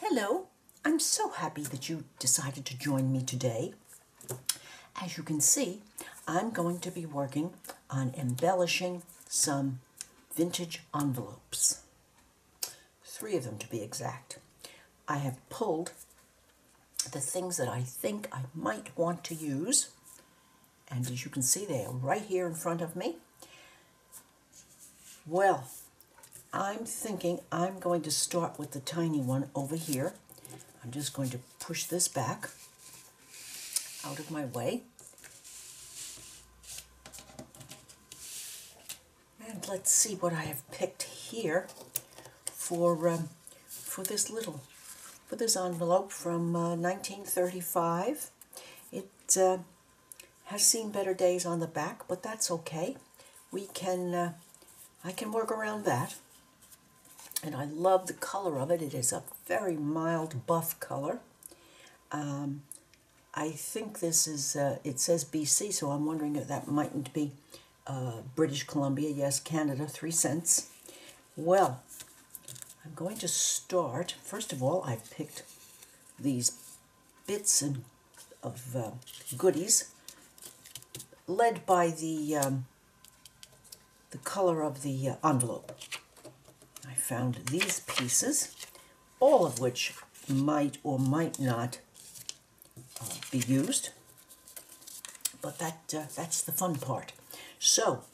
Hello, I'm so happy that you decided to join me today. As you can see, I'm going to be working on embellishing some vintage envelopes. 3 of them to be exact. I have pulled the things that I think I might want to use, and as you can see, they are right here in front of me. Well, I'm thinking I'm going to start with the tiny one over here. I'm just going to push this back out of my way. And let's see what I have picked here for this envelope from 1935. It has seen better days on the back, but that's okay. I can work around that. And I love the color of it. It is a very mild buff color. I think this is, it says BC, so I'm wondering if that mightn't be British Columbia. Yes, Canada, 3 cents. Well, I'm going to start. First of all, I've picked these bits of goodies, led by the color of the envelope. I found these pieces, all of which might or might not be used, but that's the fun part. So,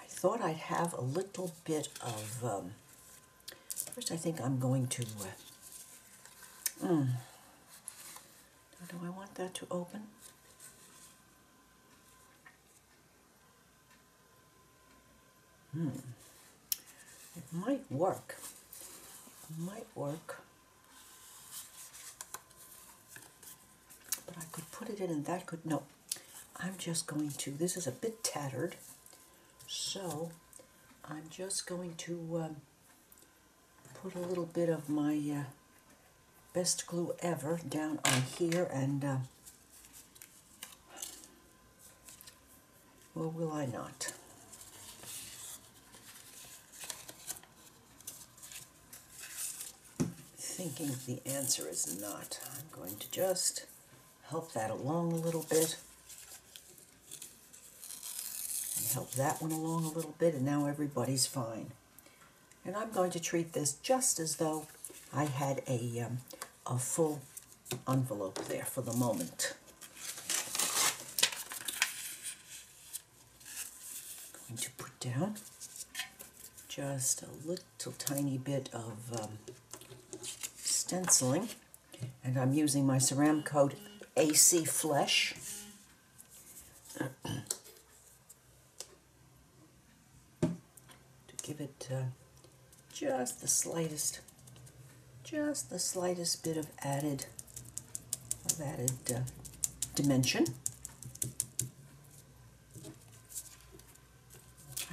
I thought I'd have a little bit of, first I think I'm going to, do I want that to open? It might work. It might work. But I could put it in and that could, no. I'm just going to, this is a bit tattered, so I'm just going to put a little bit of my best glue ever down on here and, or will I not? Thinking the answer is not. I'm going to just help that along a little bit and help that one along a little bit, and now everybody's fine. And I'm going to treat this just as though I had a full envelope there for the moment. I'm going to put down just a little tiny bit of stenciling, and I'm using my Ceramcoat AC Flesh. To give it just the slightest bit of added dimension.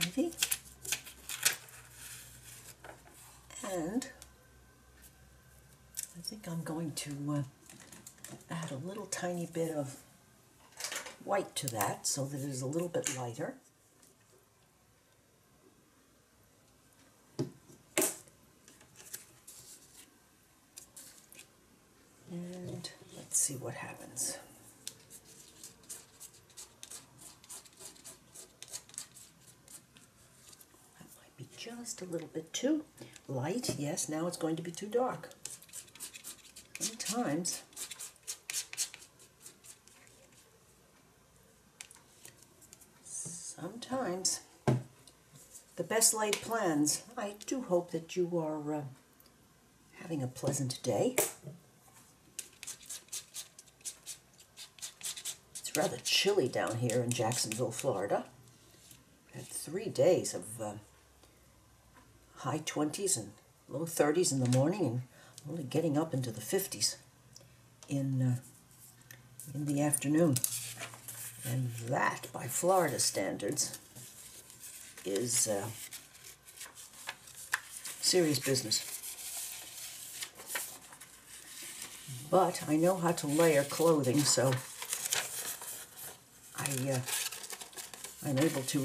Ivy. And I think I'm going to add a little tiny bit of white to that so that it is a little bit lighter. And let's see what happens. That might be just a little bit too light. Yes, now it's going to be too dark. Sometimes the best laid plans. I do hope that you are having a pleasant day. It's rather chilly down here in Jacksonville, Florida. I've had 3 days of high 20s and low 30s in the morning, and only getting up into the 50s in the afternoon. And that, by Florida standards, is serious business. But I know how to layer clothing, so I'm able to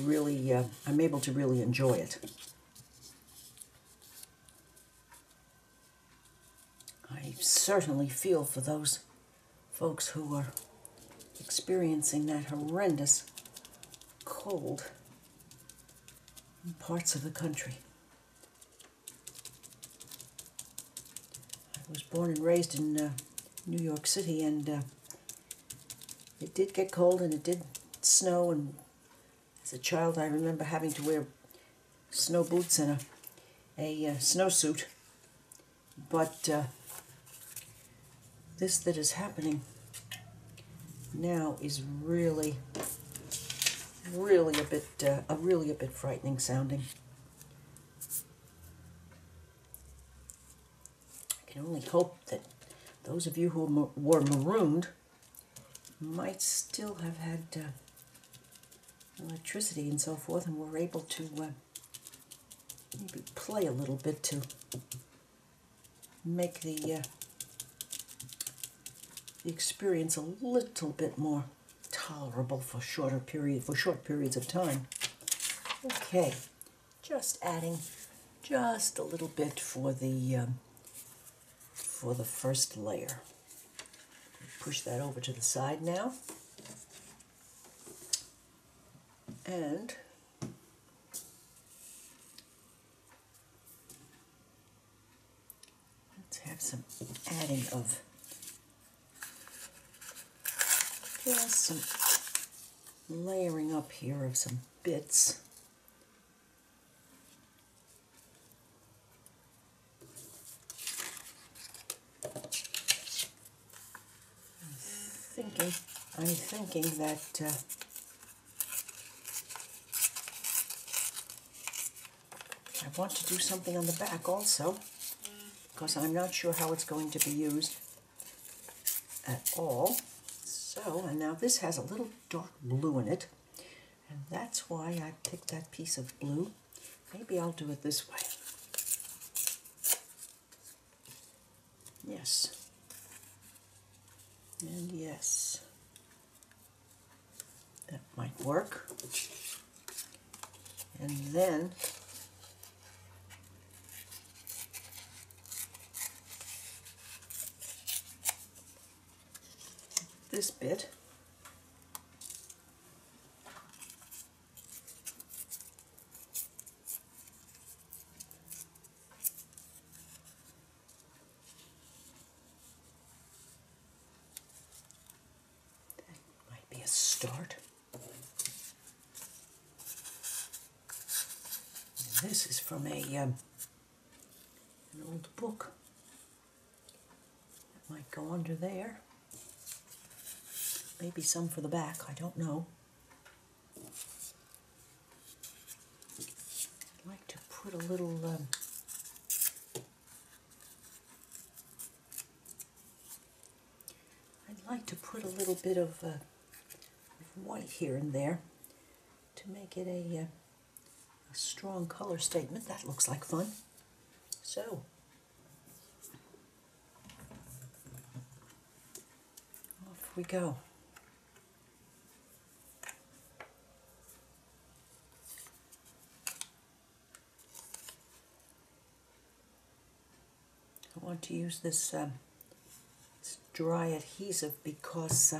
really enjoy it. I certainly feel for those folks who are experiencing that horrendous cold in parts of the country. I was born and raised in New York City, and it did get cold and it did snow, and as a child I remember having to wear snow boots and a snowsuit. But this that is happening now is really a bit frightening sounding. I can only hope that those of you who were marooned might still have had electricity and so forth, and were able to maybe play a little bit to make the experience a little bit more tolerable for short periods of time. Okay, just adding just a little bit for the first layer. Push that over to the side now, and let's have some adding of just some layering up here of some bits. I'm thinking that I want to do something on the back also, because I'm not sure how it's going to be used at all. So, and now this has a little dark blue in it, and that's why I picked that piece of blue. Maybe I'll do it this way. Yes. And yes. That might work. And then this bit, that might be a start. And this is from an old book. That might go under there. Maybe some for the back, I don't know. I'd like to put a little bit of white here and there to make it a strong color statement. That looks like fun. So, off we go. I want to use this, this dry adhesive because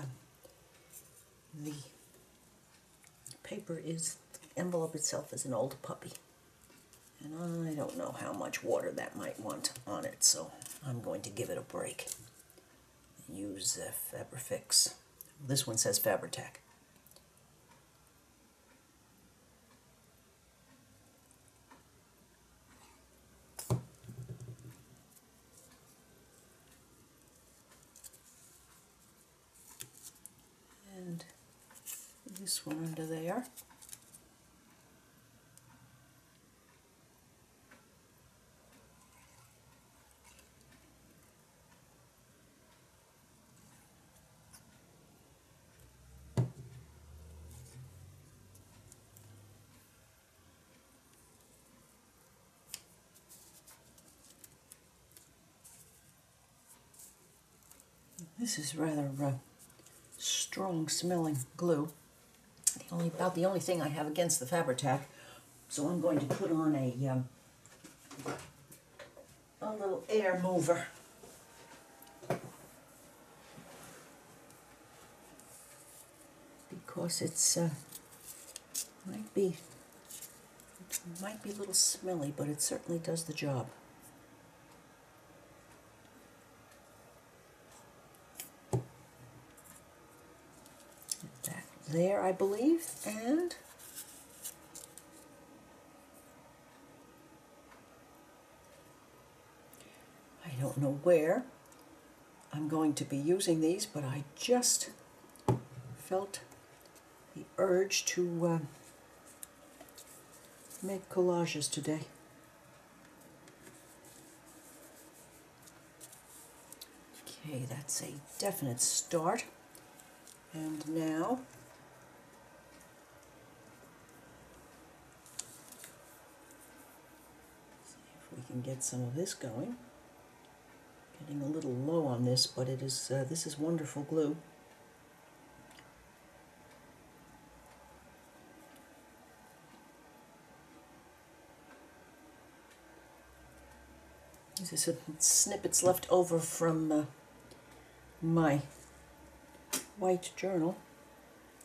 the paper is, the envelope itself is an old puppy. And I don't know how much water that might want on it, so I'm going to give it a break. Use Fabrifix. This one says Fabri-Tac. And this one under there. This is rather strong smelling glue. About the only thing I have against the Fabri-Tac. So I'm going to put on a little air mover course, it's might be a little smelly, but it certainly does the job. That there, I believe, and I don't know where I'm going to be using these, but I just felt the urge to make collages today. Okay, that's a definite start. And now see if we can get some of this going. Getting a little low on this, but it is this is wonderful glue. These are some snippets left over from my white journal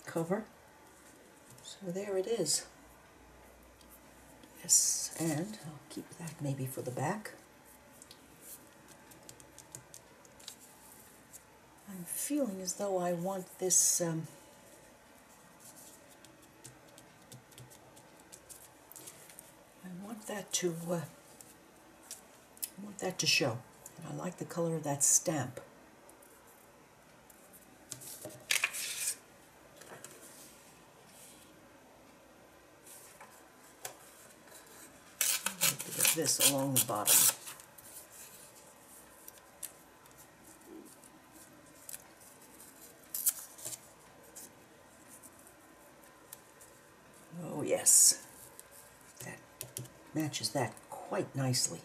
cover. So there it is. Yes, and I'll keep that maybe for the back. I'm feeling as though I want this I want that to show. And I like the color of that stamp. A bit of this along the bottom. Oh yes, that matches that quite nicely.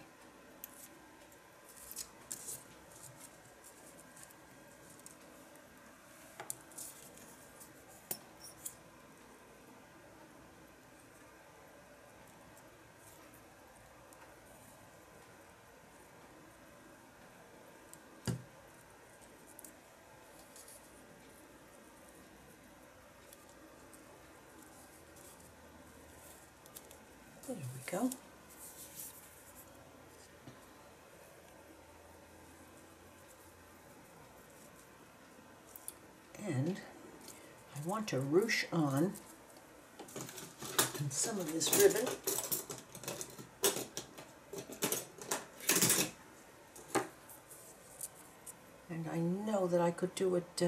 There we go. And I want to ruche on some of this ribbon. And I know that I could do it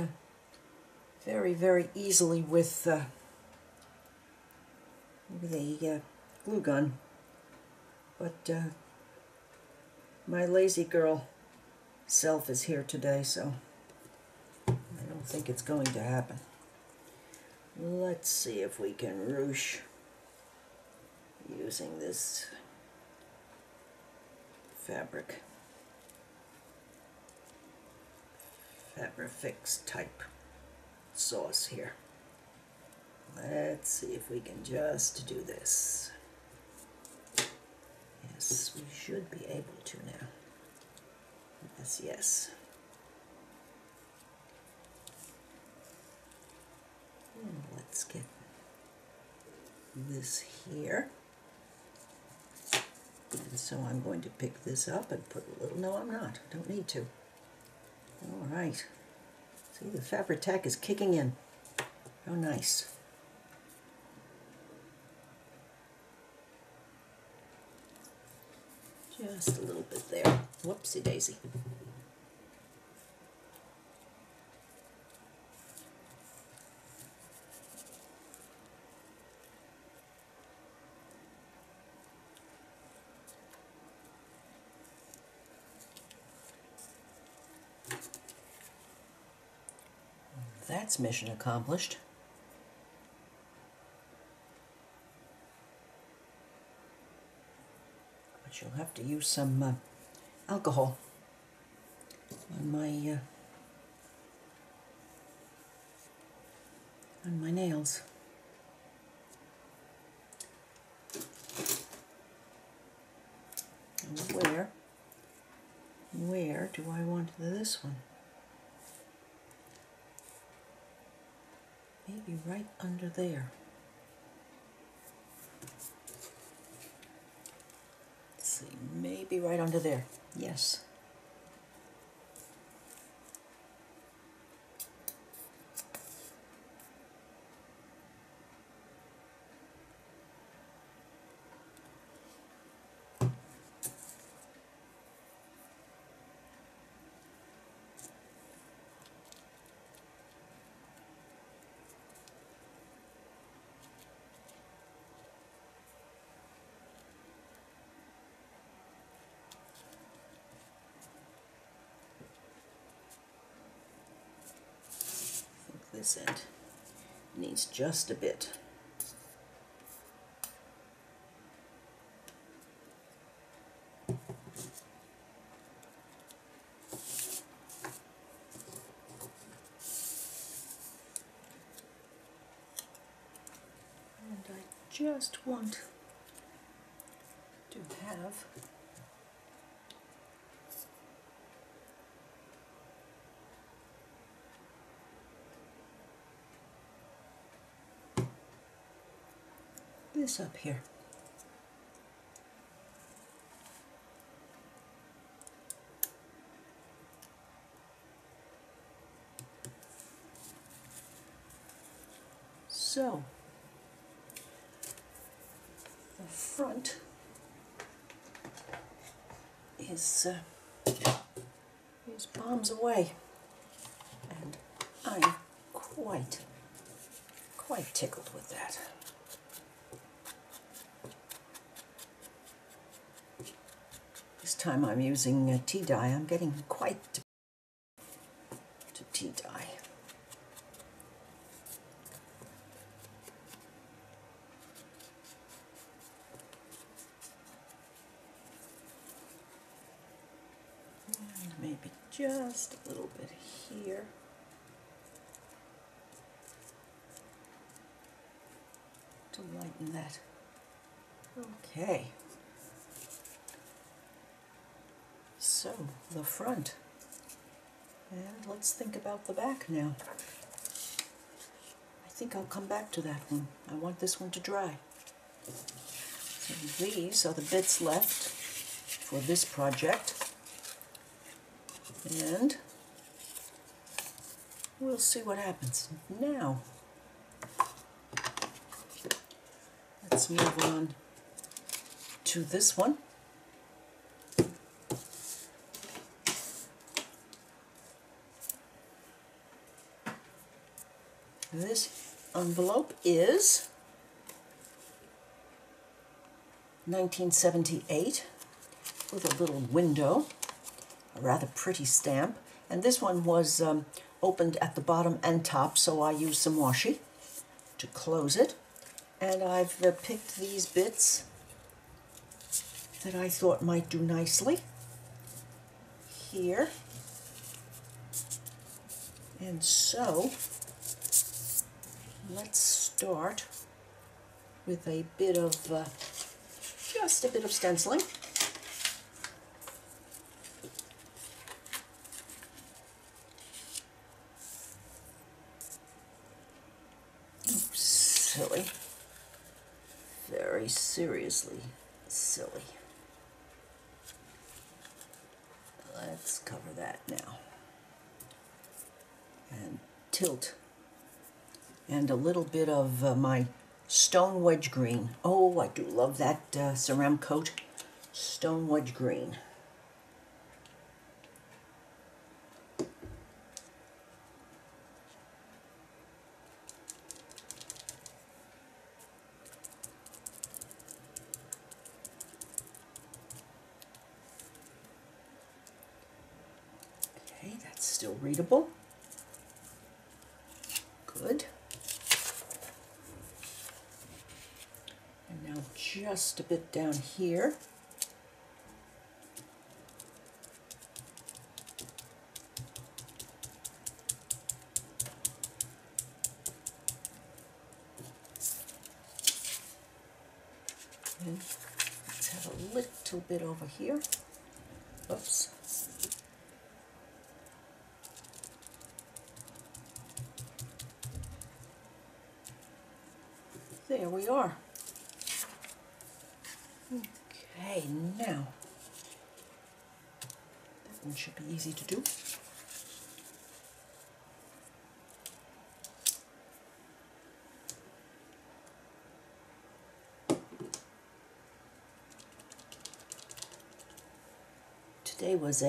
very, very easily with the glue gun, but my lazy girl self is here today, so I don't think it's going to happen. Let's see if we can ruche using this Fabrifix type sauce here. Let's see if we can just do this. Yes, we should be able to now. Yes, yes. And let's get this here. And so I'm going to pick this up and put a little, no I'm not, don't need to. All right. See, the Fabri-Tac is kicking in. How nice. Just a little bit there. Whoopsie daisy. That's mission accomplished. But you'll have to use some alcohol on my nails. And where do I want this one? Maybe right under there. Let's see, maybe right under there. Yes. This end needs just a bit. And I just want to have this up here. So, the front is palms away, and I'm quite tickled with that. This time I'm using tea dye. I'm getting quite to tea dye. And maybe just a little bit here. To lighten that. Okay. So, the front. And let's think about the back now. I think I'll come back to that one. I want this one to dry. So these are the bits left for this project. And we'll see what happens. Now, let's move on to this one. This envelope is 1978 with a little window, a rather pretty stamp. And this one was opened at the bottom and top, so I used some washi to close it. And I've picked these bits that I thought might do nicely here. And so, let's start with a bit of, just a bit of stenciling. Oops, silly. Very seriously silly. Let's cover that now. And tilt. And a little bit of my stone wedge green. Oh, I do love that ceramic coat. Stone wedge green. Okay, that's still readable. Good. And now just a bit down here. And let's have a little bit over here. Oops. There we are. Okay, now, that one should be easy to do. Today was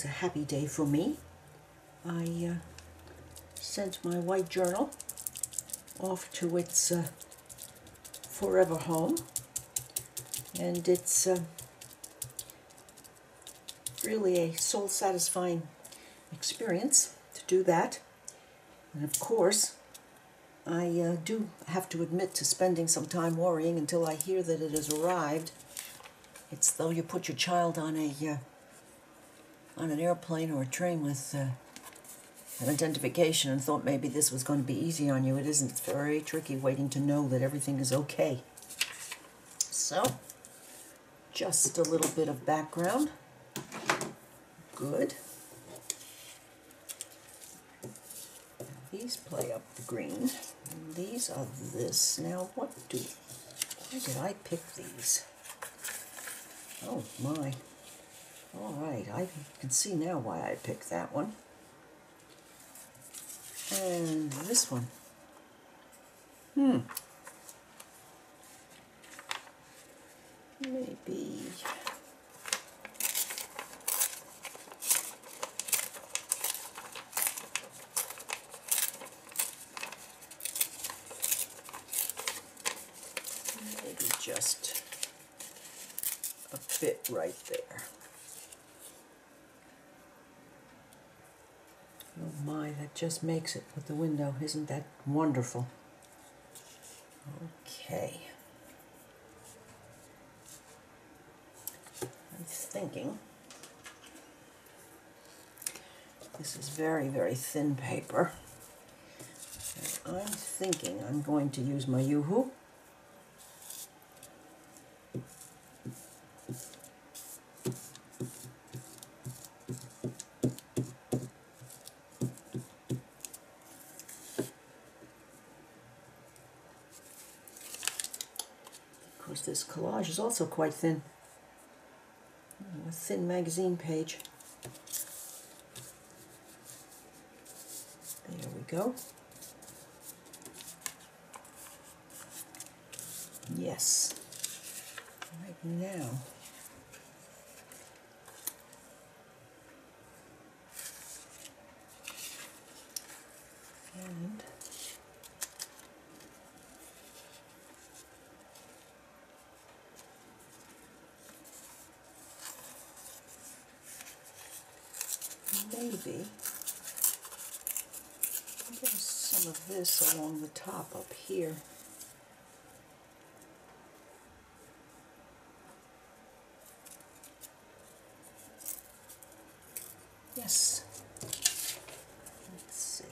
a happy day for me. I sent my white journal off to its forever home, and it's really a soul-satisfying experience to do that. And of course, I do have to admit to spending some time worrying until I hear that it has arrived. It's though you put your child on an airplane or a train with an identification and thought maybe this was going to be easy on you. It isn't. It's very tricky waiting to know that everything is okay. So, just a little bit of background. Good. These play up the green. And these are this. Now, why did I pick these? Oh my. All right, I can see now why I picked that one. And this one. Maybe. Maybe just a bit right there. Oh my, that just makes it with the window. Isn't that wonderful? Okay. I'm thinking this is very, very thin paper. And I'm thinking I'm going to use my Yoo-hoo. Of course, this collage is also quite thin. A thin magazine page. There we go. Yes. Right now. And maybe there's some of this along the top up here. Yes. Let's see.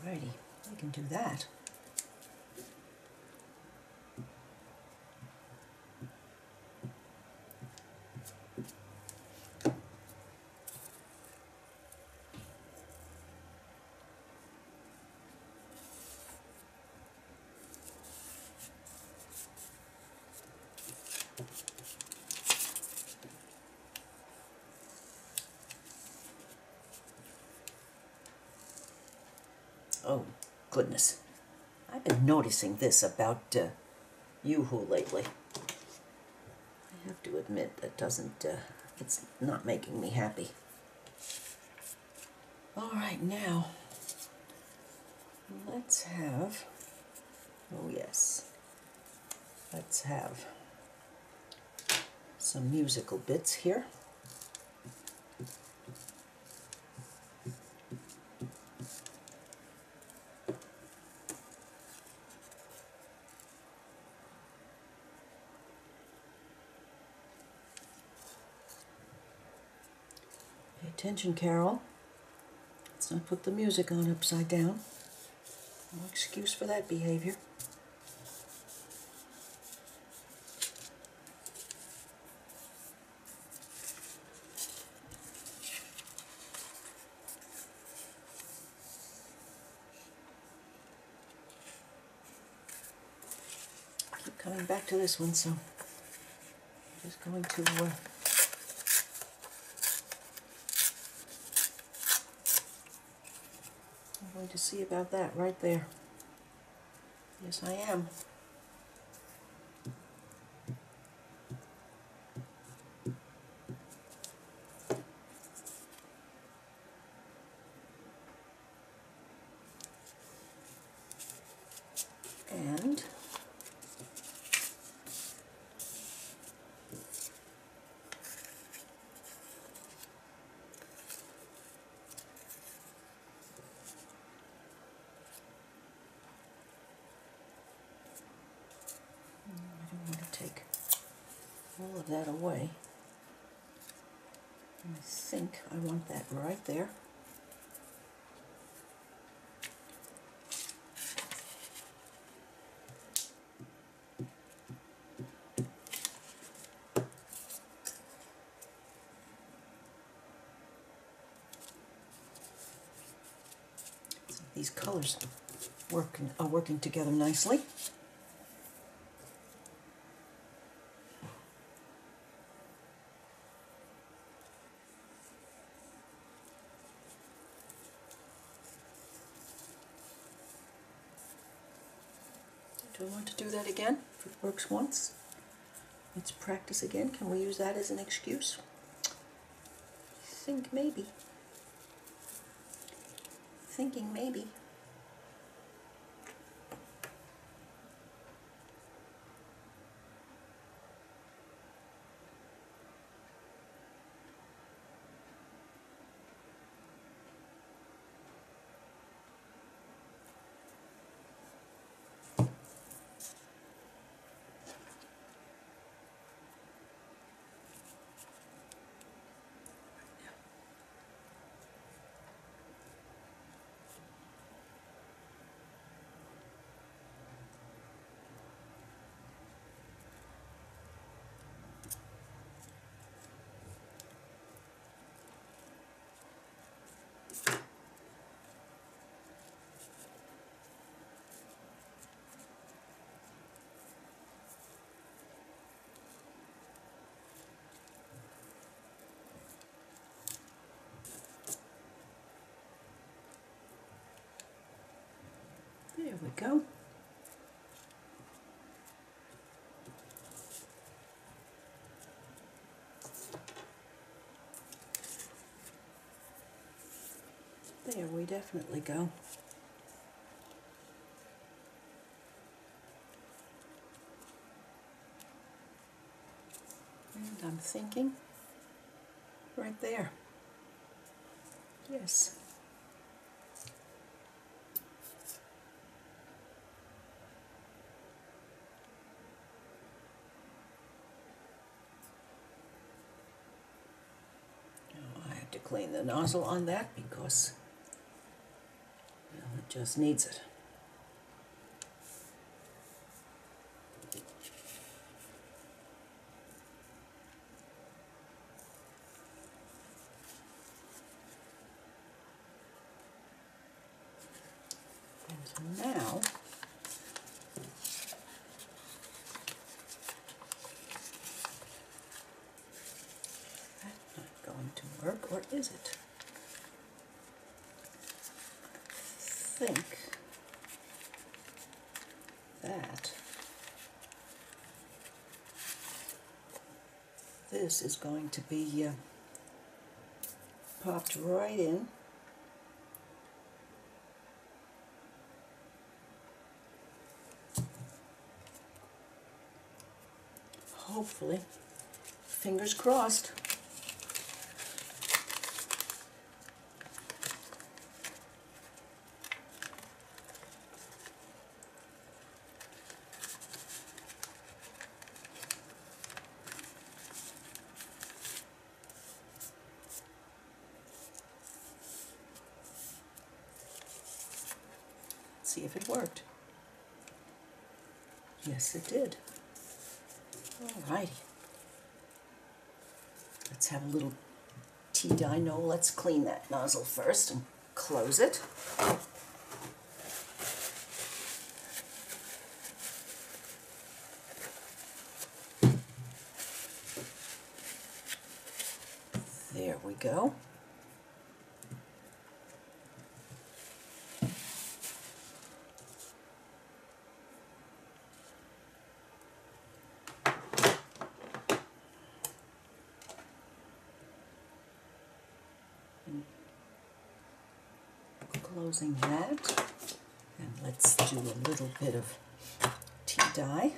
Alrighty, we can do that. Oh, goodness. I've been noticing this about Yoo-hoo lately. I have to admit that it's not making me happy. All right, now, let's have, oh yes, let's have some musical bits here. Pay attention, Carol. Let's not put the music on upside down. No excuse for that behavior. keep coming back to this one, so I'm just going to I'm going to see about that right there. Yes, I am. And I don't want to take all of that away. I think I want that right there. So these colors are working together nicely. Do I want to do that again? If it works once, let's practice again. Can we use that as an excuse? I think maybe. Thinking maybe. There we go. There we definitely go. And I'm thinking right there. Yes. Now I have to clean the nozzle on that because, well, it just needs it. And now that's not going to work, or is it? I think that this is going to be popped right in. Hopefully, fingers crossed. Let's see if it worked. Yes, it did. Alrighty. Let's have a little tea dye. No, let's clean that nozzle first and close it. go. Closing that, and let's do a little bit of tea dye.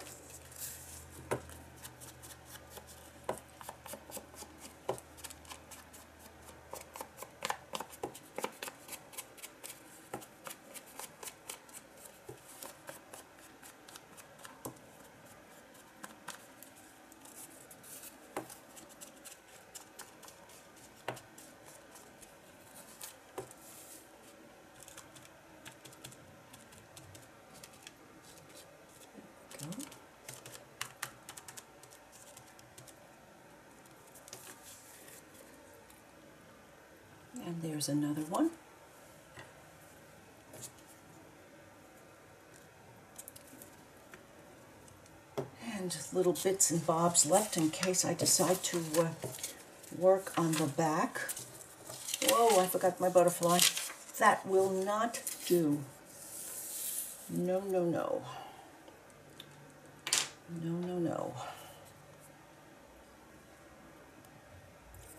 And there's another one. And little bits and bobs left in case I decide to work on the back. Whoa, I forgot my butterfly. That will not do. No, no, no. No, no, no.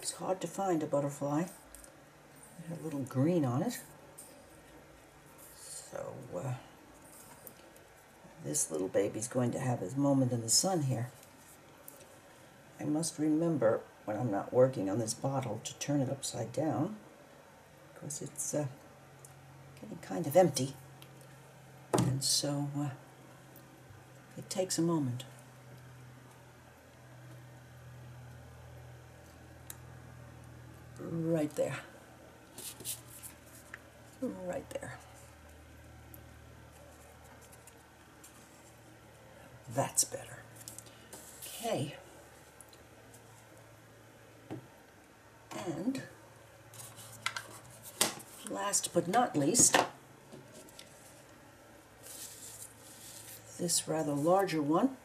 It's hard to find a butterfly. It had a little green on it. So, this little baby's going to have his moment in the sun here. I must remember when I'm not working on this bottle to turn it upside down, because it's getting kind of empty. And so it takes a moment. Right there. Right there. That's better. Okay. And last but not least, this rather larger one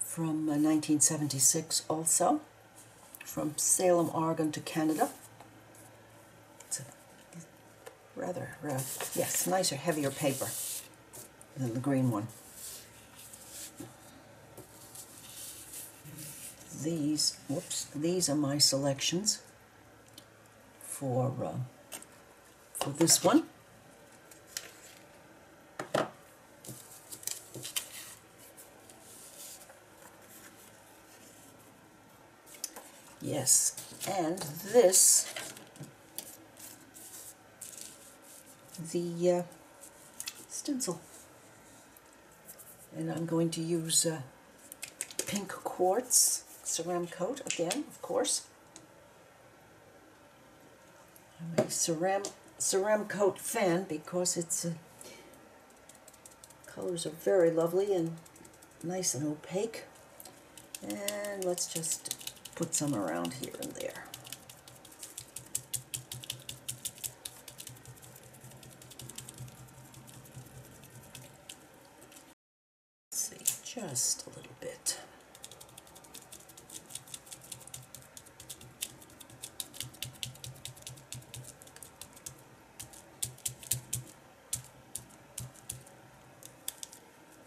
from 1976 also, from Salem, Oregon to Canada. It's a rather, yes, nicer, heavier paper than the green one. These, whoops, these are my selections for this one. Yes, and this, the stencil. And I'm going to use pink quartz ceramic coat again, of course. I'm a ceramic coat fan because its colors are very lovely and nice and opaque. And let's just put some around here and there. Let's see, just a little bit.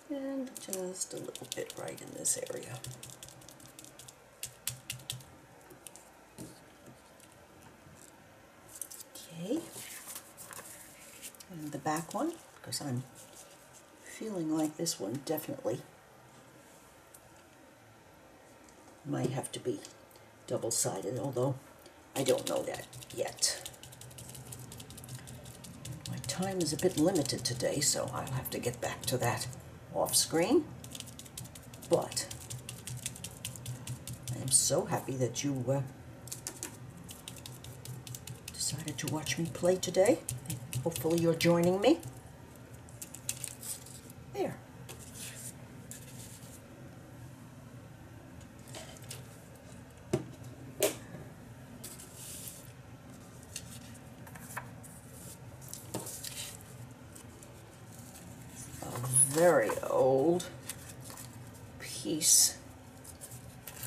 And just a little bit right in this area. Okay, and the back one, because I'm feeling like this one definitely might have to be double-sided, although I don't know that yet. My time is a bit limited today, so I'll have to get back to that off screen. But I am so happy that you decided to watch me play today. Hopefully you're joining me. There. A very old piece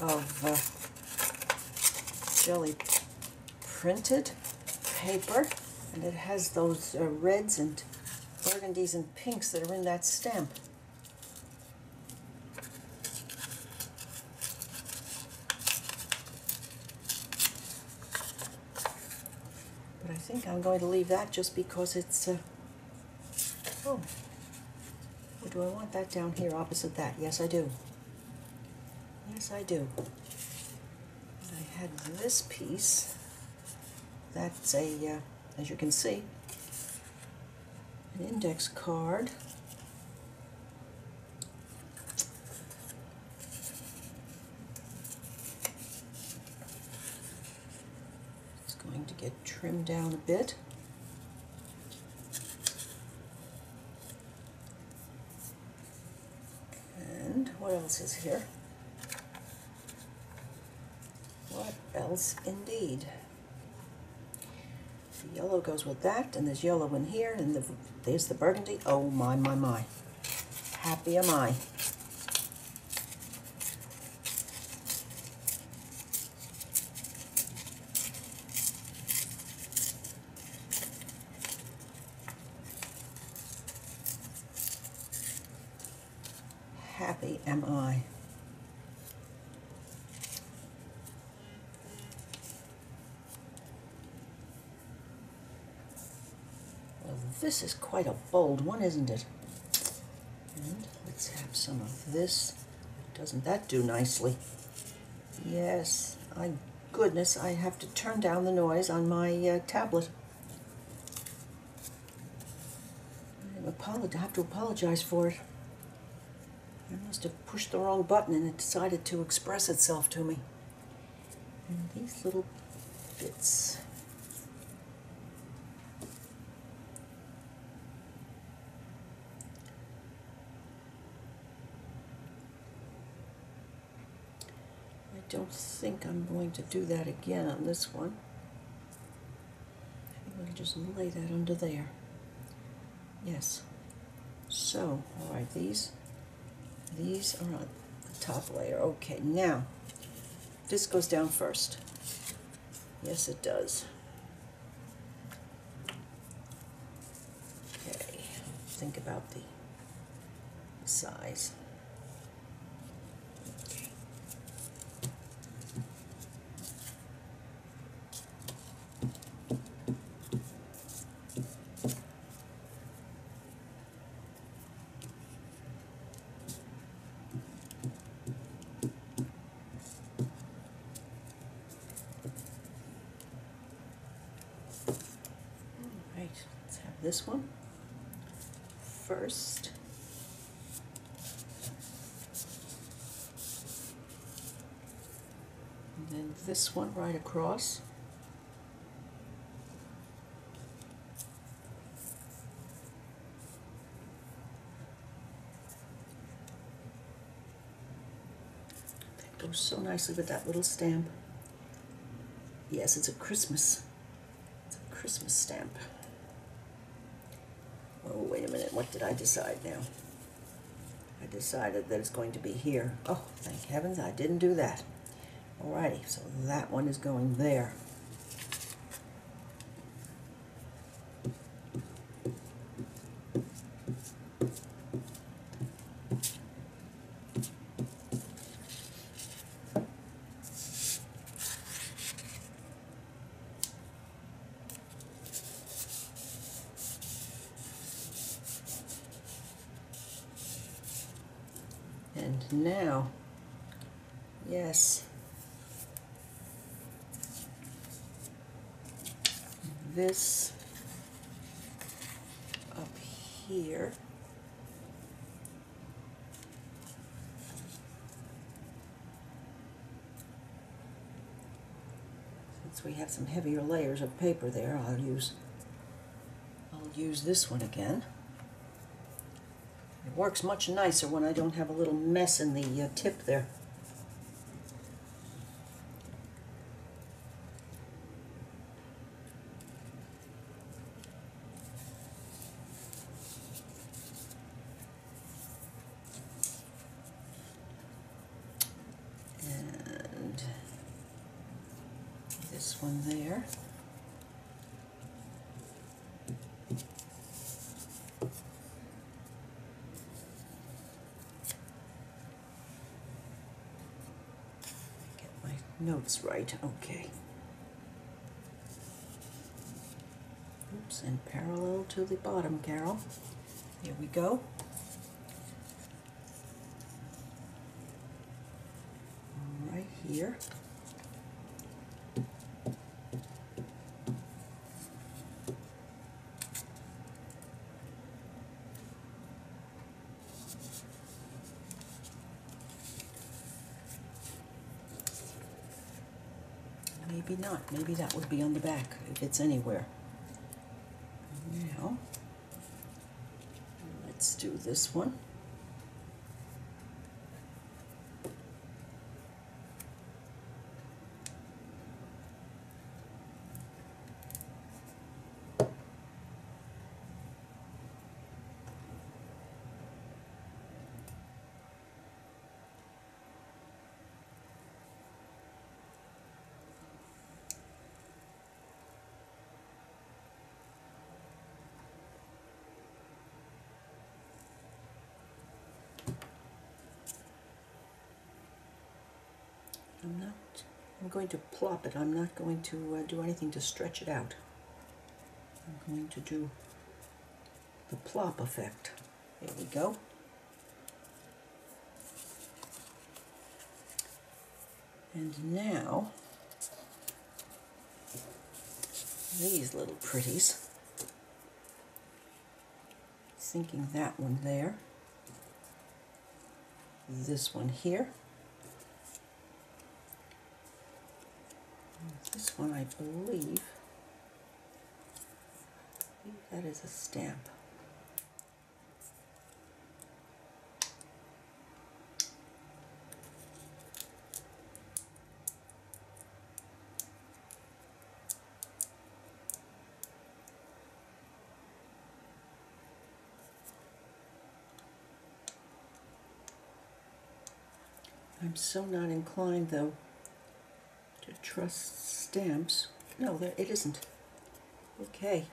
of jelly printed paper, and it has those reds and burgundies and pinks that are in that stamp. But I think I'm going to leave that just because it's, oh, or do I want that down here opposite that? Yes, I do. Yes, I do. I had this piece. That's a, as you can see, an index card. It's going to get trimmed down a bit. And what else is here? What else indeed? The yellow goes with that, and there's yellow in here, and there's the burgundy. Oh my, my, my. Happy am I. Happy am I. Well, this is quite a bold one, isn't it? And let's have some of this. Doesn't that do nicely? Yes, my goodness, I have to turn down the noise on my tablet. I have to apologize for it. I must have pushed the wrong button and it decided to express itself to me. And these little bits. I don't think I'm going to do that again on this one. I think we can just lay that under there. Yes. So, all right, these are on the top layer. Okay, now, this goes down first. Yes, it does. Okay, think about the size. Okay. Let's have this one first. And then this one right across. That goes so nicely with that little stamp. Yes, it's a Christmas stamp. Oh, wait a minute, what did I decide now? I decided that it's going to be here. Oh, thank heavens I didn't do that. Alrighty, so that one is going there. And now, yes, this up here. Since we have some heavier layers of paper there, I'll use this one again. It works much nicer when I don't have a little mess in the tip there. And this one there. Get my notes right, okay. Oops, and parallel to the bottom, Carol. Here we go. Right here. Maybe not. Maybe that would be on the back, if it's anywhere. Now, let's do this one. I'm going to plop it. I'm not going to do anything to stretch it out. I'm going to do the plop effect. There we go. And now, these little pretties. Sinking that one there. This one here. This one, I believe that is a stamp. I'm so not inclined, though, to trust stamps. No, there it isn't. Okay.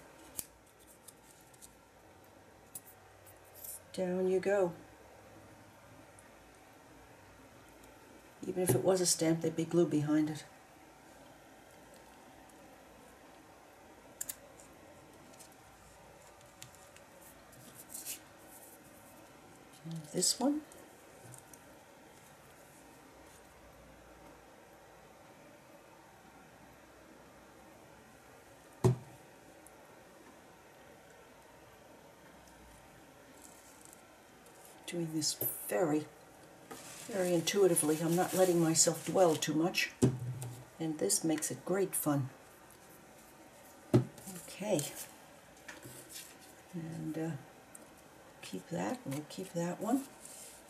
Down you go. Even if it was a stamp, there'd be glue behind it. And this one. Doing this very intuitively. I'm not letting myself dwell too much, and this makes it great fun. Okay, and keep that, and we'll keep that one.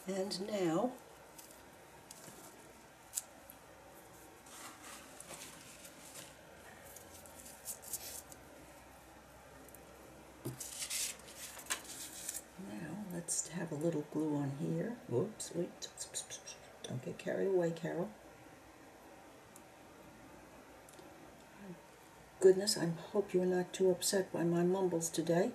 And now, let's have a little glue on here. Whoops, wait, don't get carried away, Carol. Goodness, I hope you're not too upset by my mumbles today.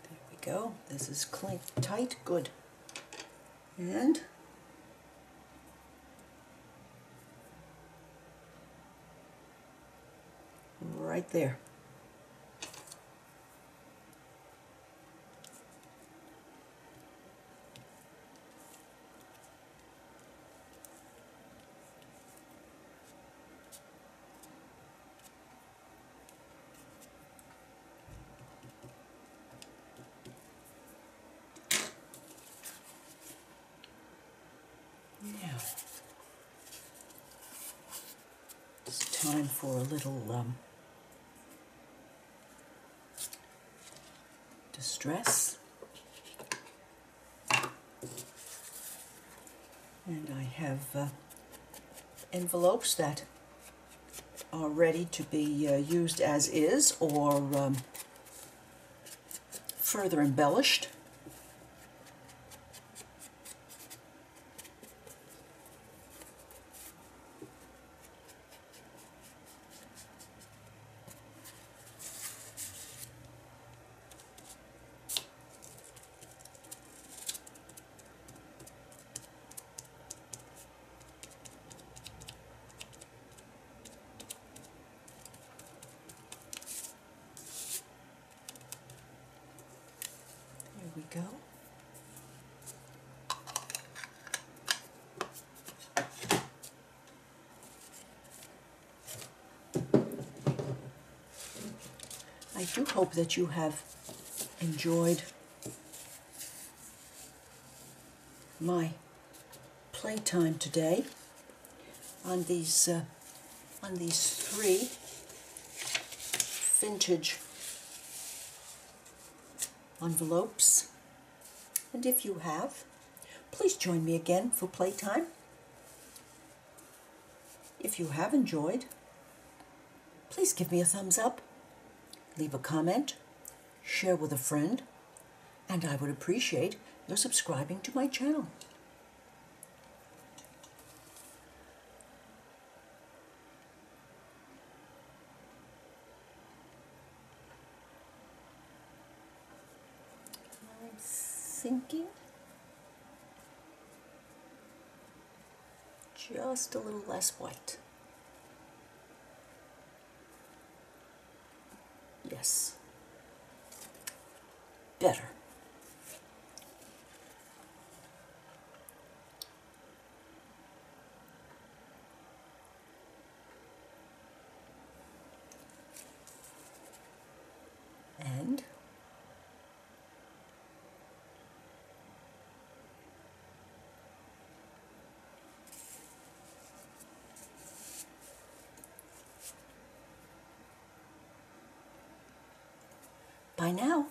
There we go. This is clean, tight, good. And right there. Now, it's time for a little distress. And I have envelopes that are ready to be used as is or further embellished. There we go. I do hope that you have enjoyed my playtime today on these three vintage envelopes. And if you have, please join me again for playtime. If you have enjoyed, please give me a thumbs up, leave a comment, share with a friend, and I would appreciate your subscribing to my channel. I'm thinking just a little less white. Yes. Better. And bye now.